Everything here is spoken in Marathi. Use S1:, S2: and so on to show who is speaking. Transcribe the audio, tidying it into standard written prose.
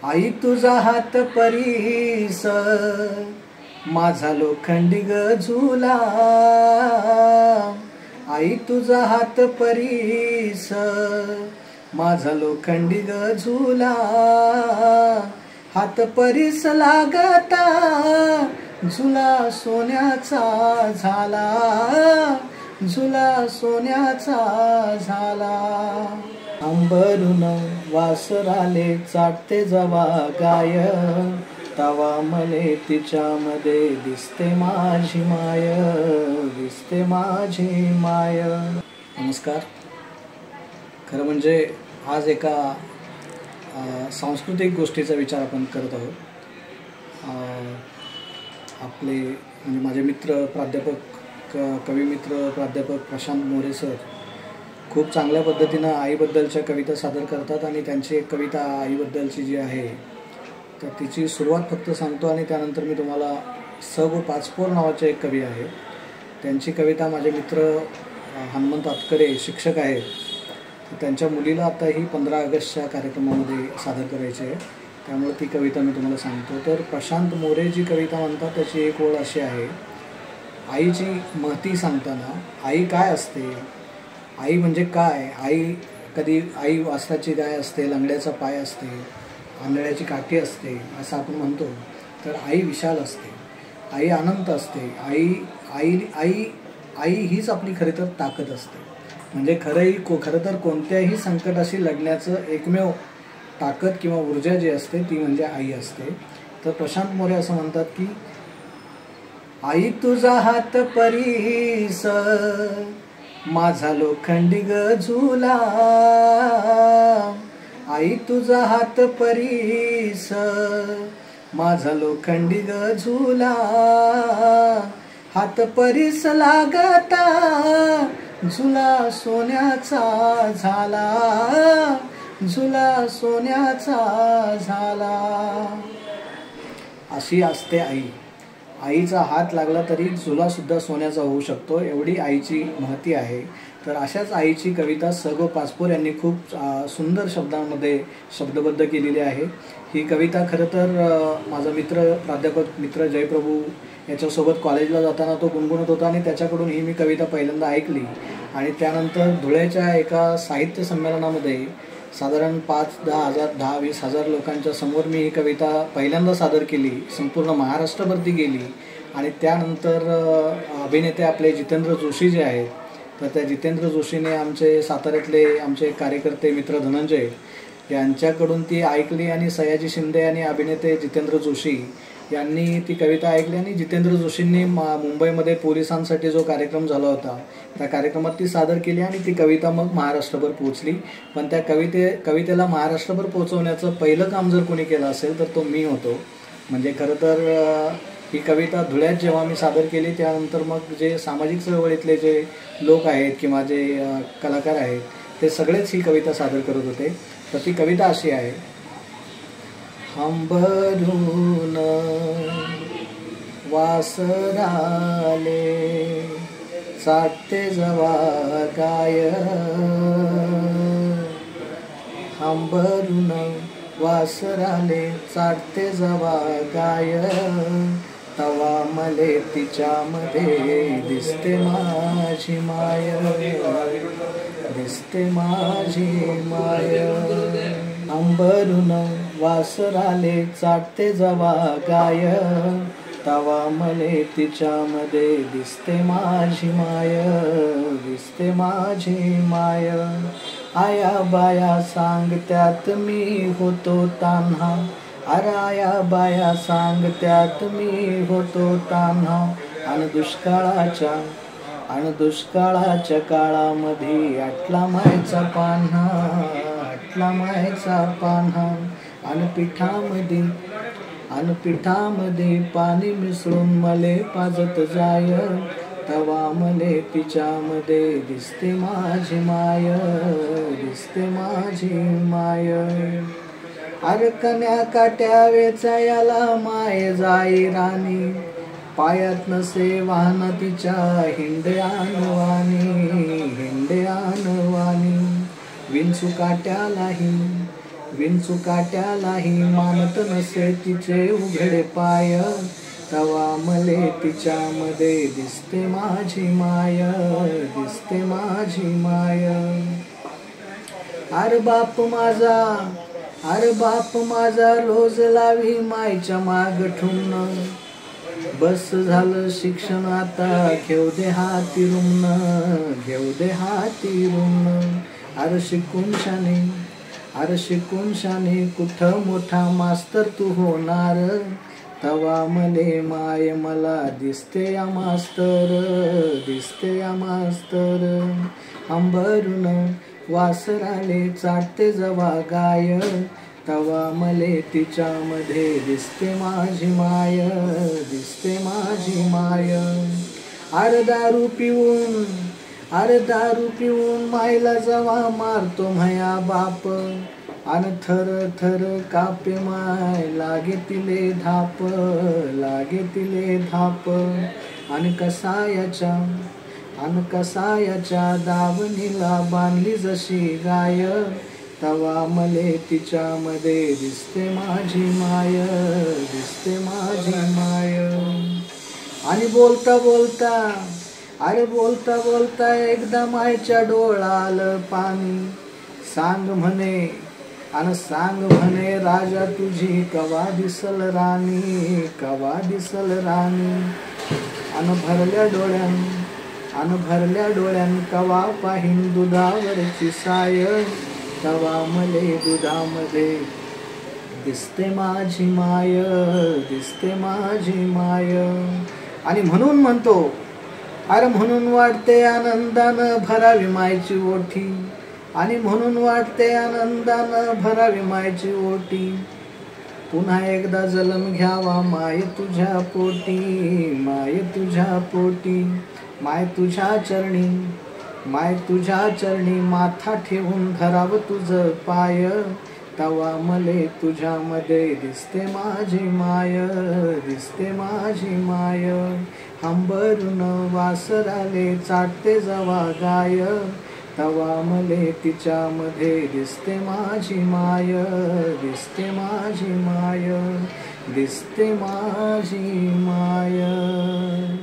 S1: आई तुझा हात परीस माझा लोखंडी गझुला, आई तुझा हात परीस माझा लोखंडी गझुला, हात परीस लागता झुला सोन्याचा झाला, झुला सोन्याचा झाला। अंबरून वासराले चाटते जवा गाय, तवा मले तिच्यामध्ये दिसते माझी माय, दिसते माझी माय। नमस्कार। खरं म्हणजे आज एका सांस्कृतिक गोष्टीचा विचार आपण करत आहोत। आपले म्हणजे माझे मित्र प्राध्यापक कविमित्र प्राध्यापक प्रशांत मोरे सर खूप चांगल्या पद्धतीनं आईबद्दलच्या कविता सादर करतात आणि त्यांची एक कविता आईबद्दलची जी आहे तर तिची सुरुवात फक्त सांगतो आणि त्यानंतर मी तुम्हाला स गो पाचपोर नावाचे एक कवी आहे त्यांची कविता माझे मित्र हनुमंत आतकरे शिक्षक आहेत, तर त्यांच्या मुलीला आता ही 15 ऑगस्टच्या कार्यक्रमामध्ये सादर करायची आहे, त्यामुळे ती कविता मी तुम्हाला सांगतो। तर प्रशांत मोरे जी कविता म्हणतात त्याची एक ओळ अशी आहे, आईची महती सांगताना आई काय असते, आई म्हणजे काय, आई कधी आई वासराची गाय असते, लंगड्याचा पाय असते, आंधळ्याची काठी असते असं आपण म्हणतो, तर आई विशाल असते, आई अनंत असते, आई आई आई आई हीच आपली खरी तर ताकद असते। म्हणजे खरं तर कोणत्याही संकटाशी लढण्याचं एकमेव ताकद किंवा ऊर्जा जी असते ती म्हणजे आई असते। तर प्रशांत मोरे असं म्हणतात की आई तुझा हात परीस माझा लोखंडी गझुला, आई तुझा हात परीस माझा लोखंडी गझुला, हात परीस लागता झुला सोन्याचा झाला, झुला सोन्याचा झाला। अशी असते आई, आईचा हात लागला तरी झुला सुद्धा सोन्याचा होऊ शकतो, एवढी आईची महती आहे। तर अशाच आईची कविता स गो पाचपोर यांनी खूप सुंदर शब्दांमध्ये शब्दबद्ध केलेली आहे। ही कविता खरं तर माझा मित्र प्राध्यापक मित्र जयप्रभू याच्यासोबत कॉलेजला जाताना तो गुणगुणत होता आणि त्याच्याकडून ही मी कविता पहिल्यांदा ऐकली आणि त्यानंतर धुळ्याच्या एका साहित्य संमेलनामध्ये साधारण 5-10,000-20,000 लोकांच्या समोर मी ही कविता पहिल्यांदा सादर केली, संपूर्ण महाराष्ट्रभर ती गेली आणि त्यानंतर अभिनेते आपले जितेंद्र जोशी जे आहेत तर त्या जितेंद्र जोशीने आमचे साताऱ्यातले आमचे कार्यकर्ते मित्र धनंजय यांच्याकडून ती ऐकली आणि सयाजी शिंदे आणि अभिनेते जितेंद्र जोशी यांनी ती कविता ऐकली आणि जितेंद्र जोशींनी मुंबईमध्ये पोलिसांसाठी जो कार्यक्रम झाला होता त्या कार्यक्रमात ती सादर केली आणि ती कविता मग महाराष्ट्रभर पोहोचली। पण त्या कवितेला महाराष्ट्रभर पोहोचवण्याचं पहिलं काम जर कोणी केलं असेल तर तो मी होतो। म्हणजे खरं तर ही कविता धुळ्यात जेव्हा मी सादर केली त्यानंतर मग जे सामाजिक चळवळीतले जे लोक आहेत किंवा जे कलाकार आहेत ते सगळेच ही कविता सादर करत होते। तर ती कविता अशी आहे, अंबरून वासराले चाटते जवा गाय, अंबरून वासराले चाटते जवा गाय, तवा मले तिच्यामध्ये दिसते माझी माय, दिसते माझी माय। अंबरून वासराले चाटते जवा गाय, तवा मले तिच्यामध्ये दिसते माझी माय, दिसते माझी माय। आया बाया सांगत्यात मी होतो तान्हा, आया बाया सांगत्यात मी होतो तान्हा, आणि दुष्काळाच्या काळामध्ये आटला मायचा पान्हा, आटला मायचा पान्हा, आणि पिठामध्ये पाणी मिसळून मले पाजत जाय, तवा मले तिच्यामध्ये दिसते माझी माय, दिसते माझी माय। अरकन्या काट्या वेचायला माय जाई राणी, पायात नसे वाहन तिच्या हिंड्यानवानी, हिंड्यानवानी। विंचू काट्यालाही विंचू काट्यालाही मानत नसे तिचे उघडे पाय, तवा मले तिच्यामध्ये दिसते माझी माय, दिसते माझी माय. अरे बाप माझा, अरे बाप माझा रोज लावी मायच्या माग ठुमन, बस झालं शिक्षण आता घेऊ दे हाती रुमन, घेऊ दे हाती रुमन. अरे शिकून शाने, अरे शिकून शाने कुठं मोठा मास्तर तू होणार, तवा मले माय मला दिसते या मास्तर, दिसते या मास्तर. अंबरून वासराले चाटते जवा गाय, तवा मले तिच्यामध्ये दिसते माझी माय, दिसते माझी माय. अरे दारू पिऊन, अरे दारू पिऊन मायला जवा मारतो म्हाया बाप, अन थर थर कापे माय लागे तिले धाप, लागे तिले धाप. अन कसायाच्या, अन कसायाच्या दावणीला बांधली जशी गाय, तवा मले तिच्यामध्ये दिसते माझी माय, दिसते माझी माय. आणि बोलता बोलता, अरे बोलता बोलता एकदा मायच्या डोळालं पाणी, सांग म्हणे, अन सांग म्हणे राजा तुझी कवा दिसल राणी, कवा दिसल राणी. अन भरल्या डोळ्यान, अन भरल्या डोळ्यान कवा पाहीन दुधावरची साय, तवा मले दुधामध्ये दिसते माझी माय, दिसते माझी माय. आणि म्हणून म्हणतो, अरे म्हणून वाटते आनंदानं भरावी मायची ओठी, आणि म्हणून वाटते आनंदानं भरावी मायची ओठी. पुन्हा एकदा जन्म घ्यावा माय तुझ्या पोटी, माय तुझ्या पोटी. माय तुझ्या चरणी, माय तुझ्या चरणी माथा ठेवून धराव तुझं पाय, तवा मले तुझ्यामध्ये दिसते माझी माय, दिसते माझी माय. अंबरून वासराले चाटते जवा गाय, तवा मले तिच्यामध्ये दिसते माझी माय, दिसते माझी माय, दिसते माझी माय.